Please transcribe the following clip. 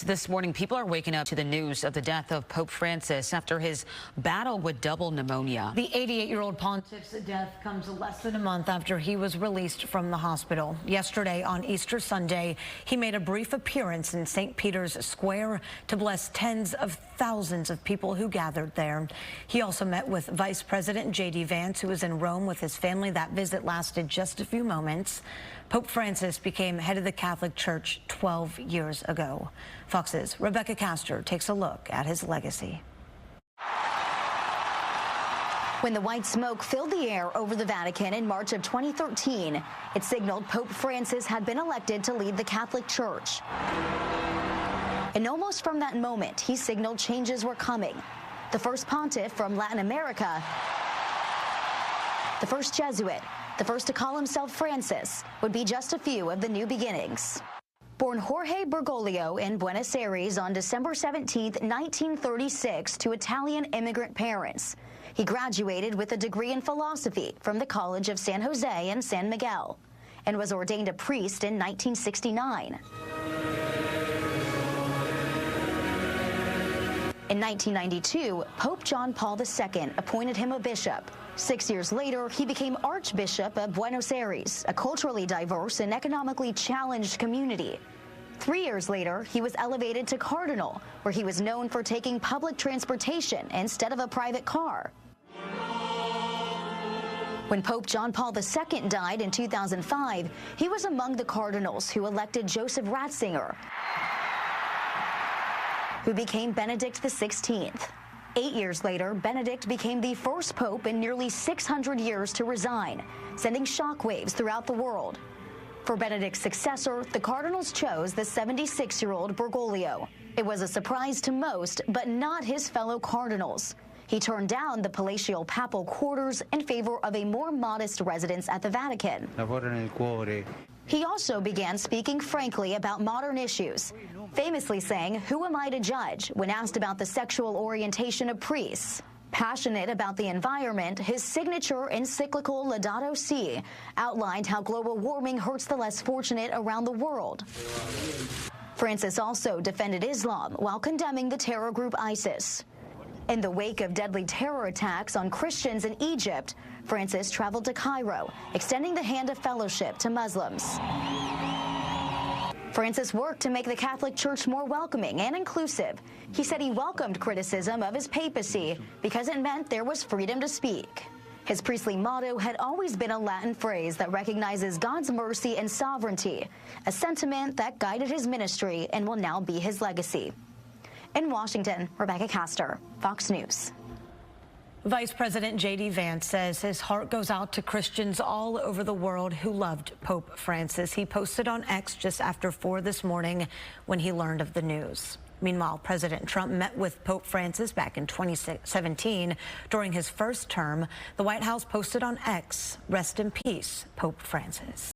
This morning, people are waking up to the news of the death of Pope Francis after his battle with double pneumonia. The 88-year-old pontiff's death comes less than a month after he was released from the hospital. Yesterday, on Easter Sunday, he made a brief appearance in St. Peter's Square to bless tens of thousands of people who gathered there. He also met with Vice President J.D. Vance, who was in Rome with his family. That visit lasted just a few moments. Pope Francis became head of the Catholic Church 12 years ago. Fox's Rebecca Castor takes a look at his legacy. When the white smoke filled the air over the Vatican in March of 2013, it signaled Pope Francis had been elected to lead the Catholic Church. And almost from that moment, he signaled changes were coming. The first pontiff from Latin America, the first Jesuit, the first to call himself Francis, would be just a few of the new beginnings. Born Jorge Bergoglio in Buenos Aires on December 17, 1936, to Italian immigrant parents. He graduated with a degree in philosophy from the College of San Jose and San Miguel and was ordained a priest in 1969. In 1992, Pope John Paul II appointed him a bishop. 6 years later, he became Archbishop of Buenos Aires, a culturally diverse and economically challenged community. 3 years later, he was elevated to cardinal, where he was known for taking public transportation instead of a private car. When Pope John Paul II died in 2005, he was among the cardinals who elected Joseph Ratzinger, who became Benedict XVI. 8 years later, Benedict became the first pope in nearly 600 years to resign, sending shockwaves throughout the world. For Benedict's successor, the cardinals chose the 76-year-old Bergoglio. It was a surprise to most, but not his fellow cardinals. He turned down the palatial papal quarters in favor of a more modest residence at the Vatican. He also began speaking frankly about modern issues, famously saying, "Who am I to judge?" when asked about the sexual orientation of priests. Passionate about the environment, his signature encyclical Laudato Si outlined how global warming hurts the less fortunate around the world. Francis also defended Islam while condemning the terror group ISIS. In the wake of deadly terror attacks on Christians in Egypt, Francis traveled to Cairo, extending the hand of fellowship to Muslims. Francis worked to make the Catholic Church more welcoming and inclusive. He said he welcomed criticism of his papacy because it meant there was freedom to speak. His priestly motto had always been a Latin phrase that recognizes God's mercy and sovereignty, a sentiment that guided his ministry and will now be his legacy. In Washington, Rebecca Castor, Fox News. Vice President J.D. Vance says his heart goes out to Christians all over the world who loved Pope Francis. He posted on X just after 4 this morning when he learned of the news. Meanwhile, President Trump met with Pope Francis back in 2017 during his first term. The White House posted on X, "Rest in peace, Pope Francis."